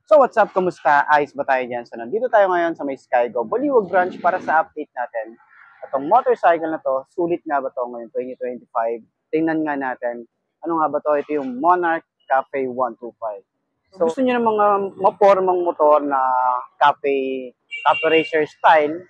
So what's up, kumusta? Ayos ba tayo dyan? So nandito tayo ngayon sa may Skygo Baliwag branch para sa update natin. Itong motorcycle na to, sulit nga ba to ngayon 2025? Tingnan nga natin, ano nga ba to? Ito yung Monarch Cafe 125. So gusto niyo ng mga mapormang motor na cafe racer style,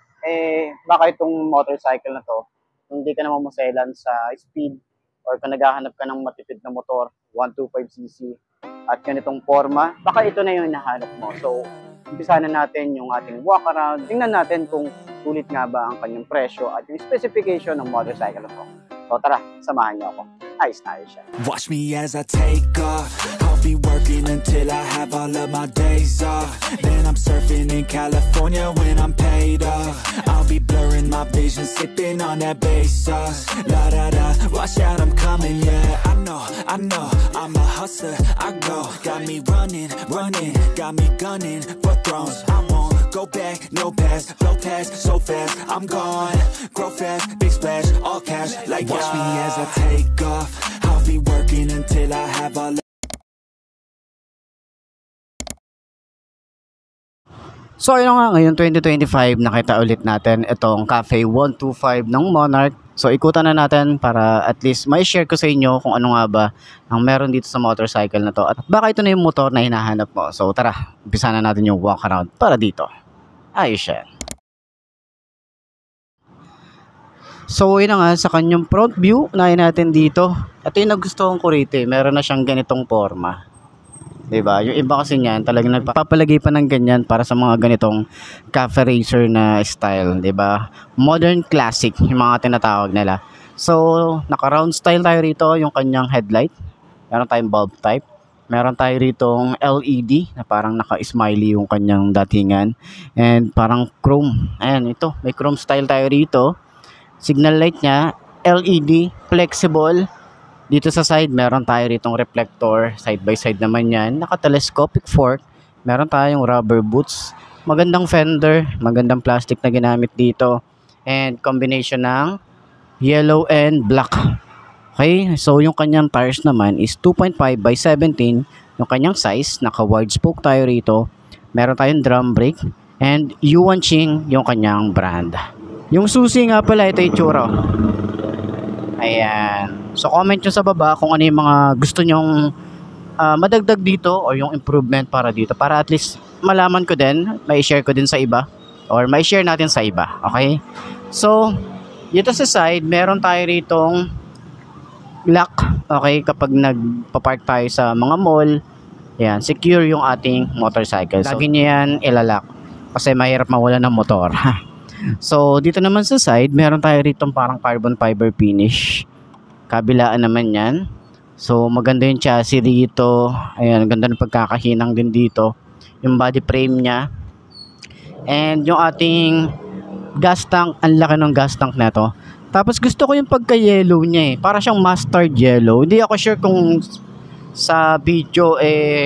baka itong motorcycle na to, hindi ka naman maselan sa speed or kung naghahanap ka ng matipid na motor, 125cc, at ganitong forma, baka ito na yung hinahanap mo. So, umpisa na natin yung ating walk around. Tingnan natin kung sulit nga ba ang kanyang presyo at yung specification ng motorcycle na to. So, tara, samahan niyo ako. Ayos na ayos siya. Watch me as I take off. I'll be working until I have all of my days off. Then I'm surfing in California when I'm paid off. I'll be blurring my vision, sipping on that bass sauce. La da da, watch out, I'm coming, yeah. I know, I'm a hustler, I go. Got me running, got me gunning for thrones. I won't go back, no pass, low pass, so fast, I'm gone. Grow fast, big splash, all cash, like watch me as I take off. I'll be working until I have all. So ayun nga, ngayon 2025 nakita ulit natin itong Cafe 125 ng Monarch. So ikutan na natin para at least may share ko sa inyo kung ano nga ba ang meron dito sa motorcycle na to. At baka ito na yung motor na hinahanap mo. So tara, umpisa na natin yung walk around para dito. Ayos siya. So yun na nga, sa kanyang front view, unahin natin dito. Ito yung nagustuhan ko rito, meron na siyang ganitong forma. 'Di ba? Yung iba kasi niyan, talagang nagpapalagay pa ng ganyan para sa mga ganitong cafe racer na style, 'di ba? Modern classic yung mga tinatawag nila. So, naka-round style tayo rito, yung kanyang headlight. Meron tayong bulb type. Meron tayo ritong LED na parang naka-smiley yung kanyang datingan. And parang chrome. Ayan, ito. May chrome style tayo rito. Signal light niya, LED, flexible. Dito sa side, meron tayo ritong reflector. Side by side naman yan. Naka-telescopic fork. Meron tayong rubber boots. Magandang fender. Magandang plastic na ginamit dito. And combination ng yellow and black. Okay, so yung kanyang tires naman is 2.5 by 17. Yung kanyang size, naka-wide spoke tayo rito. Meron tayong drum brake. And Yuanqing yung kanyang brand. Yung susi nga pala, ito yung tsura. Ayan. So comment nyo sa baba kung ano yung mga gusto nyong madagdag dito o yung improvement para dito. Para at least malaman ko din, may share ko din sa iba. Or may share natin sa iba. Okay? So, dito sa side, meron tayo ritong lock. Okay? Kapag nagpa-park tayo sa mga mall, yan, secure yung ating motorcycle. So, lagi nyo yan ilalock. Kasi mahirap mawala ng motor. So, dito naman sa side, meron tayo ritong parang carbon fiber finish. Kabilaan naman yan. So, maganda yung chassis dito. Ayan, ganda ng pagkakahinang din dito. Yung body frame niya. And yung ating gas tank, ang laki ng gas tank na to. Tapos gusto ko yung pagka-yellow niya eh. Para siyang mustard yellow. Hindi ako sure kung sa video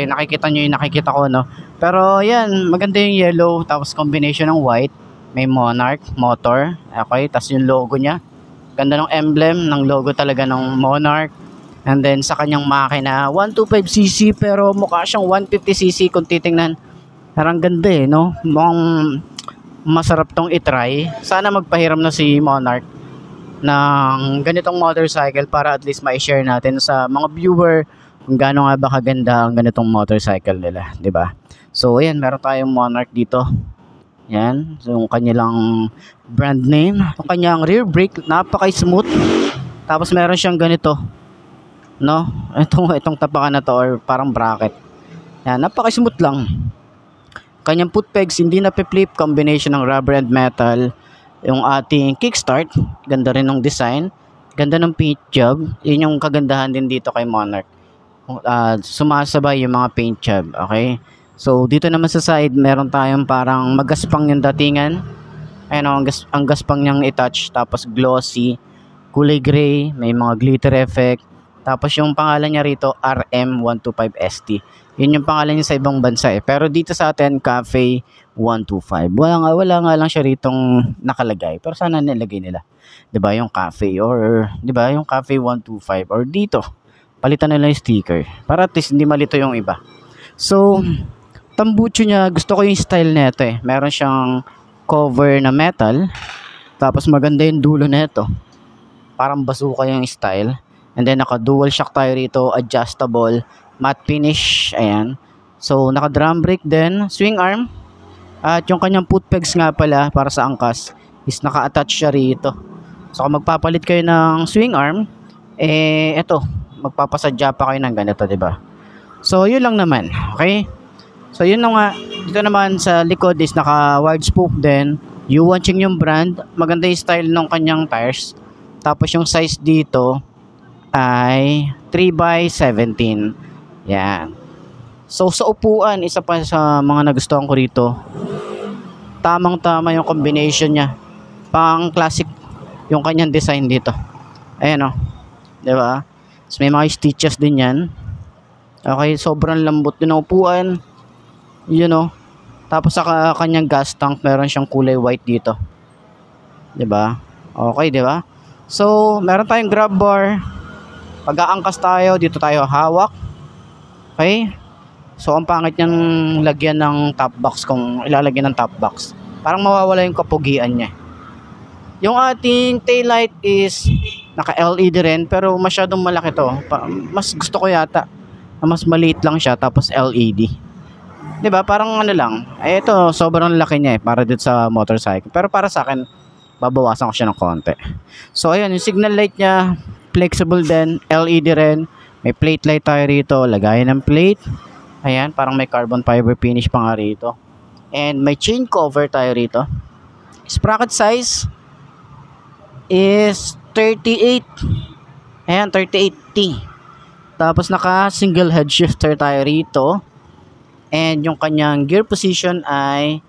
nakikita nyo yung nakikita ko, no? Pero yan, maganda yung yellow. Tapos combination ng white. May Monarch motor. Okay, tapos yung logo niya. Ganda ng emblem ng logo talaga ng Monarch. And then sa kanyang makina, 125cc pero mukha siyang 150cc kung titingnan. Parang ganda eh, no? Mukhang masarap tong itry. Sana magpahiram na si Monarch ng ganitong motorcycle para at least ma-share natin sa mga viewer kung gaano nga ba kaganda ang ganitong motorcycle nila, 'di ba? So ayan, meron tayong Monarch dito. Yan, so yung kanilang brand name. Yung kanyang rear brake, napaka-smooth. Tapos meron siyang ganito, no? Itong tapakan na to or parang bracket. Yan, napaka-smooth lang. Kanyang foot pegs, hindi na-flip, combination ng rubber and metal. Yung ating kickstart, ganda rin ng design. Ganda ng paint job. Yun yung kagandahan din dito kay Monarch. Sumasabay yung mga paint job, okay? So, dito naman sa side, meron tayong parang magaspang yung datingan. Ayan o, ang gaspang niyang i-touch. Tapos glossy, kulay gray, may mga glitter effect. Tapos yung pangalan niya rito, RM125ST. Yun yung pangalan niya sa ibang bansa eh. Pero dito sa atin, Cafe 125. Wala nga lang siya ritong nakalagay. Pero sana nilagay nila. 'Di ba yung cafe or 'di ba yung Cafe 125 or dito. Palitan nila yung sticker para at least hindi malito yung iba. So, tambucho niya, gusto ko yung style nito eh. Meron siyang cover na metal. Tapos maganda yung dulo nito. Parang bazooka yung style. And then naka dual shock tayo rito, adjustable, matte finish. Ayan. So naka drum brake din, swing arm. At yung kanyang foot pegs nga pala para sa angkas is naka-attach siya rito. So kung magpapalit kayo ng swing arm, eto, magpapasadya pa kayo ng ganito, 'di ba? So yun lang naman, okay? So yun na nga, dito naman sa likod is naka-wide spoke din. Yuanqing yung brand, maganda yung style ng kanyang tires. Tapos yung size dito ay 3x17. Yan. So sa upuan, isa pa sa mga nagustuhan ko rito, tamang-tama yung combination niya. Pang classic yung kanyang design dito. Ayan o. 'Di ba? So, may mga stitches din yan. Okay, sobrang lambot din ng upuan. You know. Tapos sa kanyang gas tank, meron siyang kulay white dito. 'Di ba? Okay, 'di ba? So, meron tayong grab bar. Pag-aangkas tayo, dito tayo hawak. Okay? So, ang pangit niyang lagyan ng top box kung ilalagyan ng top box. Parang mawawala yung kapugian niya. Yung ating taillight is naka-LED rin, pero masyadong malaki to. Mas gusto ko yata na mas maliit lang siya, tapos LED. 'Di ba? Parang ano lang. Ito, sobrang laki niya para dito sa motorcycle. Pero para sa akin, babawasan ko siya ng konti. So ayun, yung signal light niya flexible din, LED rin. May plate light tayo rito, lagayan ng plate. Ayan, parang may carbon fiber finish pa nga rito. And may chain cover tayo rito. Sprocket size is 38. Ayan, 38T. Tapos naka single head shifter tayo rito. And yung kanyang gear position ay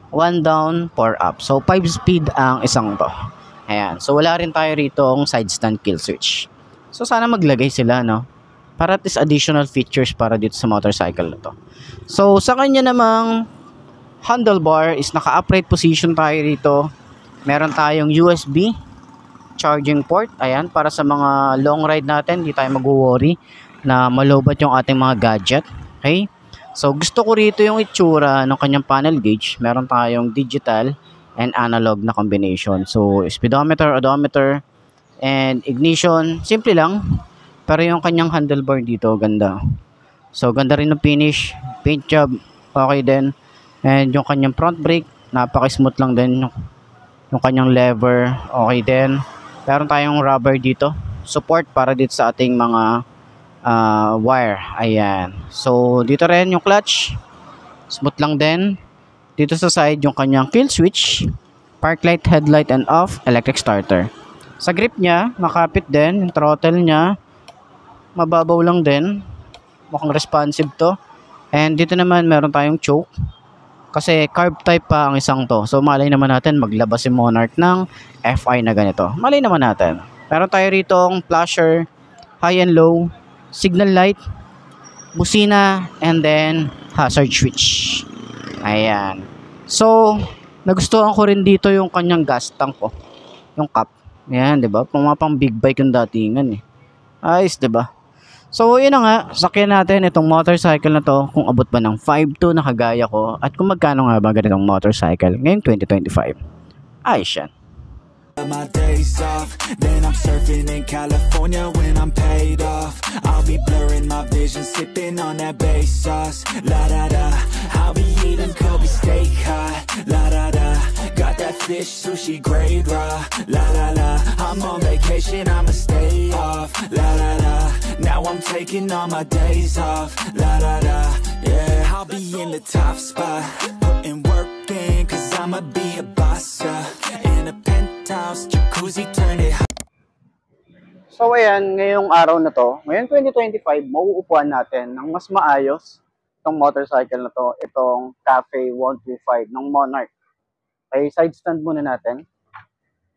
1 down, 4 up. So 5 speed ang isang to. Ayan. So wala rin tayo rito ang side stand kill switch. So sana maglagay sila, no? Para at least additional features para dito sa motorcycle na to. So sa kanya namang handlebar is naka-upright position tayo rito. Meron tayong USB charging port. Ayan, para sa mga long ride natin, hindi tayo mag-worry na malobat yung ating mga gadget. Okay? So gusto ko rito yung itsura ng kanyang panel gauge. Meron tayong digital and analog na combination. So speedometer, odometer, and ignition. Simple lang. Pero yung kanyang handlebar dito, ganda. So ganda rin ng finish. Paint job, okay din. And yung kanyang front brake, napaka-smooth lang din. Yung kanyang lever, okay din. Meron tayong rubber dito. Support para dito sa ating mga wire. Ayan. So dito rin yung clutch, smooth lang din. Dito sa side yung kanyang kill switch, park light, headlight and off, electric starter. Sa grip niya, makapit din. Yung throttle niya, mababaw lang din. Mukhang responsive to. And dito naman meron tayong choke. Kasi carb type pa ang isang to. So malay naman natin maglabas si Monarch ng FI na ganito. Malay naman natin. Meron tayo rito ang flasher, high and low, signal light, busina, and then hazard switch. Ayan. So, nagustuhan ko rin dito yung kanyang gas tank ko. Yung cap. Ayan, 'di ba? Pang big bike yung datingan eh. Ayos, 'di ba? So, yun na nga, sakyan natin itong motorcycle na to kung abot ba ng 5.2 na kagaya ko at kung magkano nga ba ganitong motorcycle ngayong 2025. Ayos yan. My days off, then I'm surfing in California when I'm paid off. I'll be blurring my vision, sipping on that bass sauce. La da da, I'll be eating Kobe steak hot. La da da, got that fish sushi grade raw. La la la, I'm on vacation, I'ma stay off. La la la, now I'm taking all my days off. La da da, yeah, I'll be in the top spot, putting work in, cause I'ma be a boss, yeah. In a penthouse, jacuzzi, turn it hot. So ayan, ngayong araw na to, ngayong 2025, mauupuan natin ng mas maayos itong motorcycle na to, itong Cafe 125 ng Monarch. Okay, side stand muna natin.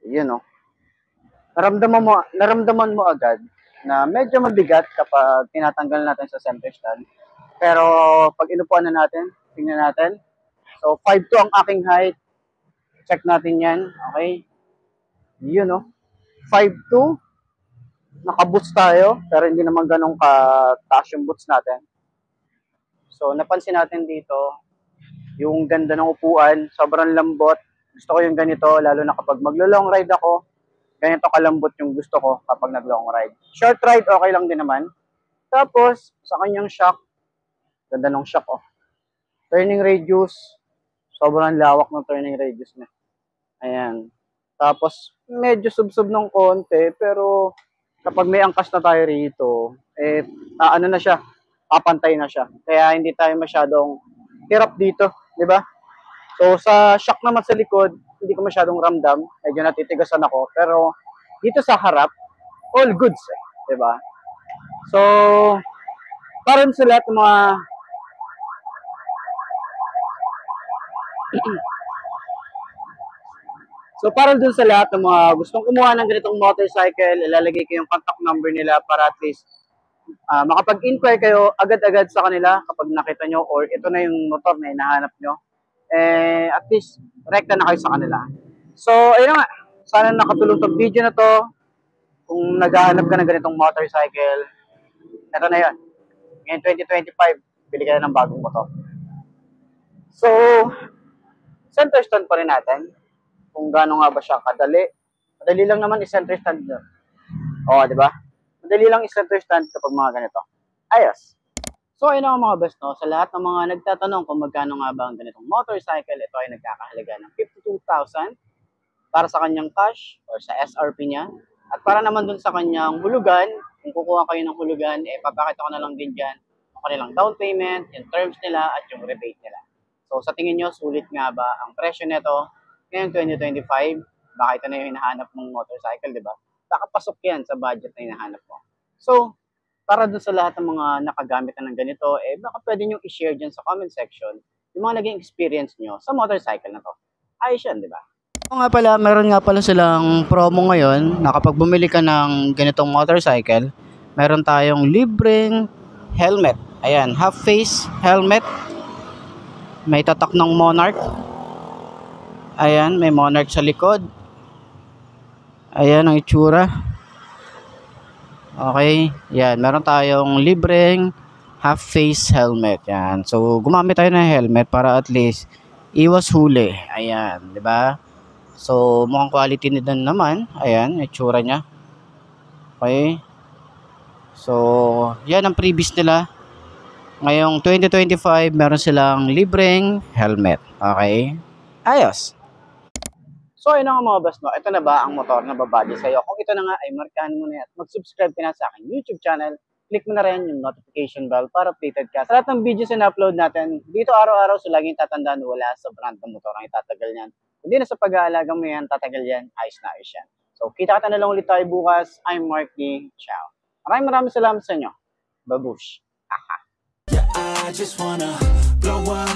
Yun o. Naramdaman mo agad na medyo mabigat kapag tinatanggal natin sa center stand. Pero pag inupuan na natin, tingnan natin. So 5'2" ang aking height. Check natin yan. Okay. Yun o. 5'2". Naka-boots tayo, pero hindi naman ganun ka-taas yung boots natin. So, napansin natin dito, yung ganda ng upuan, sobrang lambot. Gusto ko yung ganito, lalo na kapag maglo-long ride ako, ganito kalambot yung gusto ko kapag nag-long ride. Short ride, okay lang din naman. Tapos, sa kanyang shock, ganda ng shock, oh. Turning radius, sobrang lawak ng turning radius niya. Ayan. Tapos, medyo sub-sub ng konti, pero kapag may angkas na tayo rito, ano na siya, papantay na siya. Kaya hindi tayo masyadong hirap dito, di ba? So, sa shock naman sa likod, hindi ko masyadong ramdam. Medyo natitigasan ako. Pero, dito sa harap, all goods, di ba? So, parang sa lahat ng mga So, para dun sa lahat ng mga gustong kumuha ng ganitong motorcycle, ilalagay ko yung contact number nila para at least makapag-inquire kayo agad-agad sa kanila kapag nakita nyo or ito na yung motor na hinahanap nyo. At least, rekta na kayo sa kanila. So, ayun nga. Sana nakatulong tong video na to. Kung naghahanap ka ng ganitong motorcycle, ito na yun. Ngayon 2025, bili ka na ng bagong motor. So, center stand pa rin natin. Kung gaano nga ba siya kadali. Madali lang naman i-center stand nyo. Oo, di ba? Madali lang i-center stand kapag mga ganito. Ayos. So, ayun ang mga best, no? Sa lahat ng mga nagtatanong kung magkano nga ba ang ganitong motorcycle, ito ay nagkakahalaga ng 52,000 para sa kanyang cash or sa SRP niya. At para naman dun sa kanyang hulugan, kung kukuha kayo ng hulugan, papakita ko na lang din dyan ang kanilang down payment, yung terms nila, at yung rebate nila. So, sa tingin nyo, sulit nga ba ang presyo nito ngayong 2025? Baka ito na yung hinahanap mong motorcycle, di ba? Baka pasok yan sa budget na hinahanap mo. So, para dun sa lahat ng mga nakagamit na ng ganito, baka pwede nyo i-share dyan sa comment section yung mga naging experience nyo sa motorcycle na to. Ayos yan, di ba? O nga pala, meron nga pala silang promo ngayon na kapag bumili ka ng ganitong motorcycle, meron tayong libreng helmet. Ayan, half face helmet. May tatak ng Monarch. Ayan, may Monarch sa likod. Ayan ang itsura. Okay, yan. Meron tayong libreng half-face helmet. Yan. So, gumamit tayo ng helmet para at least iwas huli. Ayan, di ba? So, mukhang quality nito naman. Ayan, itsura niya. Okay. So, yan ang previous nila. Ngayong 2025, meron silang libreng helmet. Okay. Ayos. So, ayun nga mga boss, no? Ito na ba ang motor na babali sa'yo? Kung ito na nga, ay markahan mo na yan at mag-subscribe ka na sa aking YouTube channel. Click mo na rin yung notification bell para updated ka sa lahat ng videos na upload natin. Dito araw-araw, so laging tatandaan wala sa brand ng motor ang itatagal yan. Hindi na sa pag-aalaga mo yan, tatagal yan, ayos na ayos yan. So, kita-kita na lang ulit tayo bukas. I'm Mark D. Ciao. Maraming salamat sa inyo. Babush. Aha. Yeah, I just wanna blow up